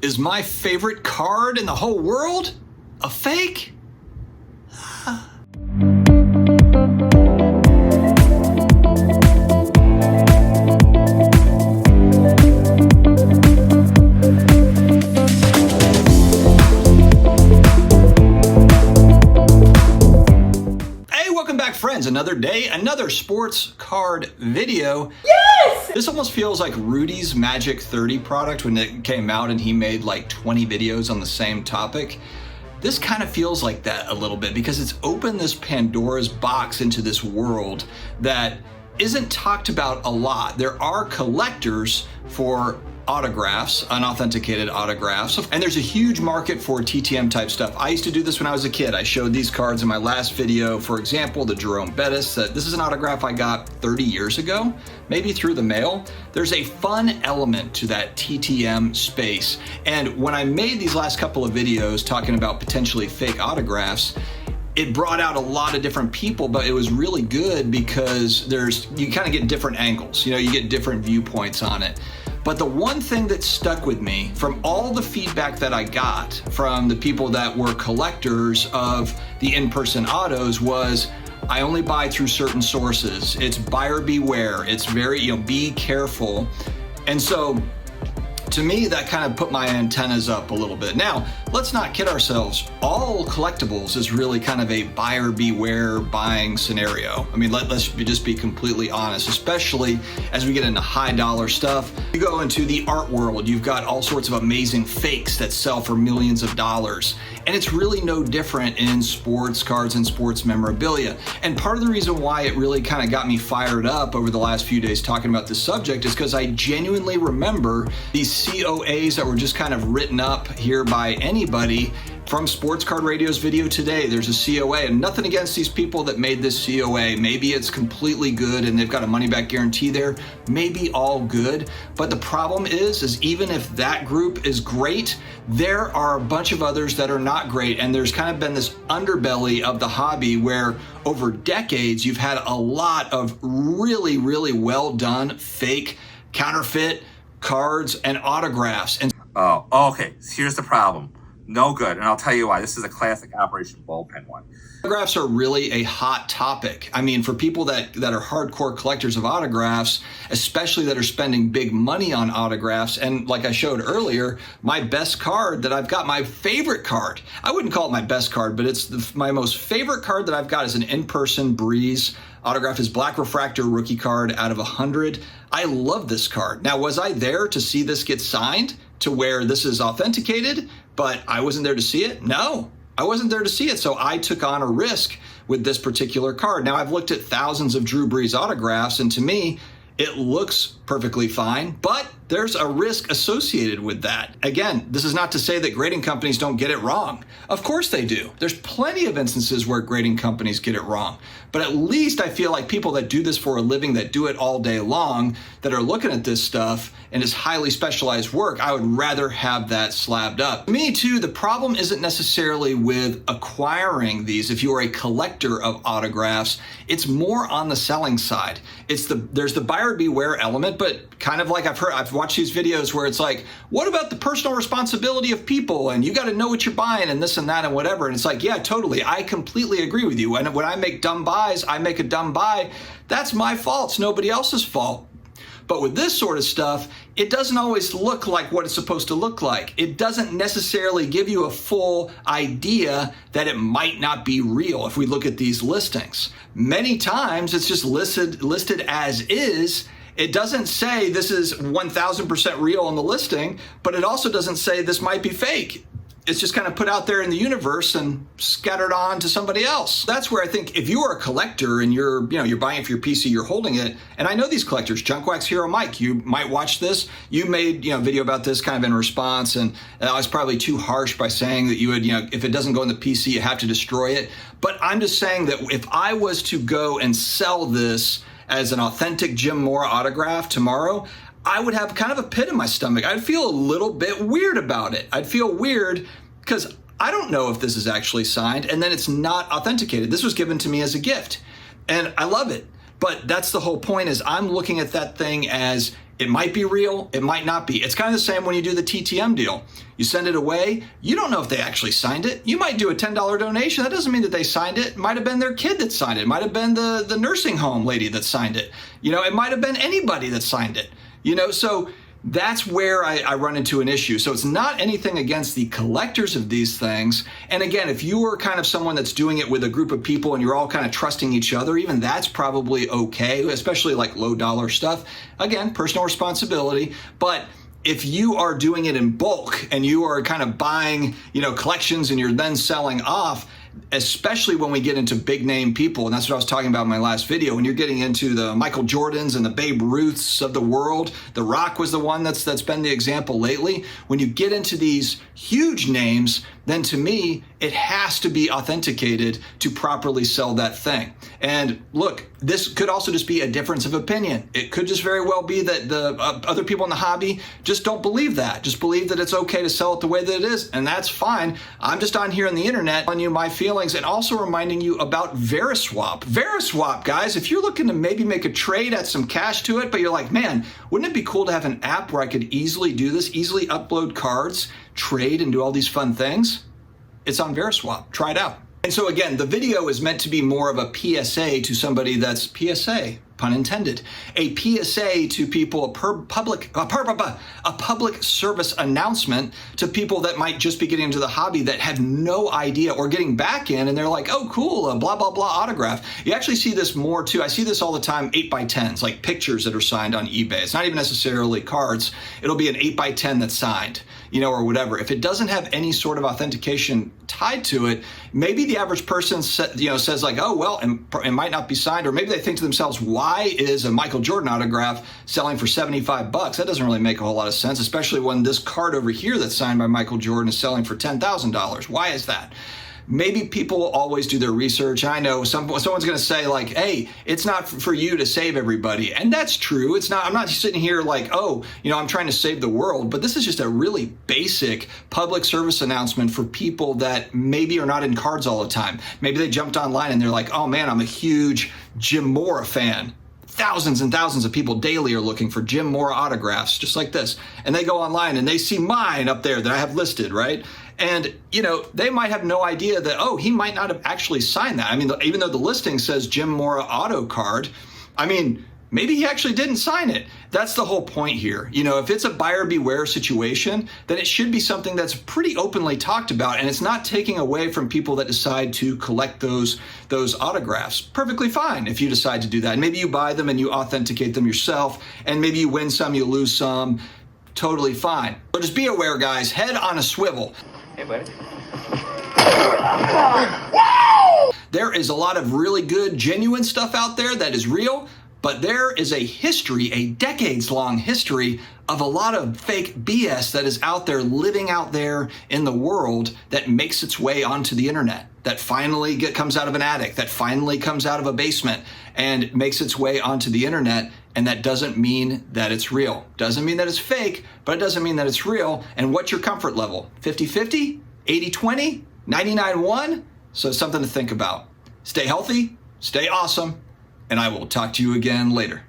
Is my favorite card in the whole world a fake? Friends, another day, another sports card video. Yes! This almost feels like Rudy's Magic 30 product when it came out and he made like 20 videos on the same topic. This kind of feels like that a little bit because it's opened this Pandora's box into this world that isn't talked about a lot. There are collectors for autographs, unauthenticated autographs, and there's a huge market for TTM type stuff. I used to do this when I was a kid. I showed these cards in my last video. For example, the Jerome Bettis. This is an autograph I got 30 years ago, maybe through the mail. There's a fun element to that TTM space. And when I made these last couple of videos talking about potentially fake autographs, it brought out a lot of different people, but it was really good because you kind of get different angles. You know, you get different viewpoints on it. But the one thing that stuck with me from all the feedback that I got from the people that were collectors of the in-person autos was, I only buy through certain sources. It's buyer beware. It's very, be careful. And so to me, that kind of put my antennas up a little bit. Now, let's not kid ourselves. All collectibles is really kind of a buyer beware buying scenario. I mean, let's just be completely honest, especially as we get into high dollar stuff. You go into the art world, you've got all sorts of amazing fakes that sell for millions of dollars. And it's really no different in sports cards and sports memorabilia. And part of the reason why it really kind of got me fired up over the last few days talking about this subject is because I genuinely remember these COAs that were just kind of written up here by anybody. From Sports Card Radio's video today, there's a COA, and nothing against these people that made this COA. Maybe it's completely good and they've got a money-back guarantee there. Maybe all good. But the problem is even if that group is great, there are a bunch of others that are not great. And there's kind of been this underbelly of the hobby where over decades, you've had a lot of really, really well done fake, counterfeit cards and autographs. And okay. Here's the problem. No good, and I'll tell you why. This is a classic Operation Bullpen one. Autographs are really a hot topic. I mean, for people that are hardcore collectors of autographs, especially that are spending big money on autographs, and like I showed earlier, my best card that I've got, my favorite card, I wouldn't call it my best card, but it's my most favorite card that I've got is an in-person Breeze autograph, is Black Refractor rookie card out of 100. I love this card. Now, was I there to see this get signed to where this is authenticated, but I wasn't there to see it? No, I wasn't there to see it. So I took on a risk with this particular card. Now, I've looked at thousands of Drew Brees autographs, and to me, it looks perfectly fine, but there's a risk associated with that. Again, this is not to say that grading companies don't get it wrong. Of course they do. There's plenty of instances where grading companies get it wrong. But at least I feel like people that do this for a living, that do it all day long, that are looking at this stuff and it's highly specialized work, I would rather have that slabbed up. Me too, the problem isn't necessarily with acquiring these. If you are a collector of autographs, it's more on the selling side. There's the buyer beware element, but kind of like I've watched these videos where it's like, what about the personal responsibility of people? And you got to know what you're buying and this and that and whatever. And it's like, yeah, totally. I completely agree with you. And when I make dumb buys, I make a dumb buy. That's my fault. It's nobody else's fault. But with this sort of stuff, it doesn't always look like what it's supposed to look like. It doesn't necessarily give you a full idea that it might not be real if we look at these listings. Many times it's just listed as is. It doesn't say this is 1000% real on the listing, but it also doesn't say this might be fake. It's just kind of put out there in the universe and scattered on to somebody else. That's where I think if you are a collector and you're buying it for your PC, you're holding it. And I know these collectors, Junk Wax Hero Mike, you might watch this. You made, a video about this kind of in response. And I was probably too harsh by saying that you would, if it doesn't go in the PC, you have to destroy it. But I'm just saying that if I was to go and sell this as an authentic Jim Moore autograph tomorrow, I would have kind of a pit in my stomach. I'd feel a little bit weird about it. I'd feel weird because I don't know if this is actually signed, and then it's not authenticated. This was given to me as a gift, and I love it. But that's the whole point, is I'm looking at that thing as It might be real, it might not be. It's kind of the same when you do the TTM deal. You send it away, you don't know if they actually signed it. You might do a $10 donation. That doesn't mean that they signed it. It might have been their kid that signed it. It might have been the nursing home lady that signed it. It might have been anybody that signed it. So that's where I run into an issue. So it's not anything against the collectors of these things. And again, if you are kind of someone that's doing it with a group of people and you're all kind of trusting each other, even that's probably okay, especially like low dollar stuff. Again, personal responsibility. But if you are doing it in bulk and you are kind of buying, collections and you're then selling off, especially when we get into big name people, and that's what I was talking about in my last video, when you're getting into the Michael Jordans and the Babe Ruths of the world. The Rock was the one that's been the example lately. When you get into these huge names, then to me, it has to be authenticated to properly sell that thing. And look, this could also just be a difference of opinion. It could just very well be that the other people in the hobby just don't believe that. Just believe that it's okay to sell it the way that it is, and that's fine. I'm just on here on the internet telling you my feelings and also reminding you about veriswap. Veriswap, guys, if you're looking to maybe make a trade, add some cash to it, but you're like, man, wouldn't it be cool to have an app where I could easily do this, easily upload cards, trade, and do all these fun things? It's on Veriswap. Try it out. And so again, the video is meant to be more of a PSA to somebody that's PSA, pun intended, a PSA to people, a public service announcement to people that might just be getting into the hobby that have no idea, or getting back in and they're like, oh, cool, a blah, blah, blah autograph. You actually see this more too. I see this all the time, 8x10s, like pictures that are signed on eBay. It's not even necessarily cards. It'll be an 8x10 that's signed, or whatever. If it doesn't have any sort of authentication tied to it, maybe the average person says like, oh, well, it might not be signed, or maybe they think to themselves, why is a Michael Jordan autograph selling for $75? That doesn't really make a whole lot of sense, especially when this card over here that's signed by Michael Jordan is selling for $10,000. Why is that? Maybe people always do their research. I know someone's going to say like, hey, it's not for you to save everybody. And that's true. It's not. I'm not sitting here like, oh, I'm trying to save the world. But this is just a really basic public service announcement for people that maybe are not in cards all the time. Maybe they jumped online and they're like, oh man, I'm a huge Jim Mora fan. Thousands and thousands of people daily are looking for Jim Mora autographs, just like this. And they go online and they see mine up there that I have listed, right? And, they might have no idea that, oh, he might not have actually signed that. I mean, even though the listing says Jim Mora auto card, maybe he actually didn't sign it. That's the whole point here. If it's a buyer beware situation, then it should be something that's pretty openly talked about, and it's not taking away from people that decide to collect those autographs. Perfectly fine if you decide to do that. And maybe you buy them and you authenticate them yourself, and maybe you win some, you lose some. Totally fine. But just be aware, guys, head on a swivel. Hey, buddy. There is a lot of really good, genuine stuff out there that is real, but there is a history, a decades-long history of a lot of fake BS that is out there, living out there in the world, that makes its way onto the internet, that finally comes out of an attic, that finally comes out of a basement and makes its way onto the internet. And that doesn't mean that it's real. Doesn't mean that it's fake, but it doesn't mean that it's real. And what's your comfort level? 50-50? 80-20? 99-1? So it's something to think about. Stay healthy, stay awesome, and I will talk to you again later.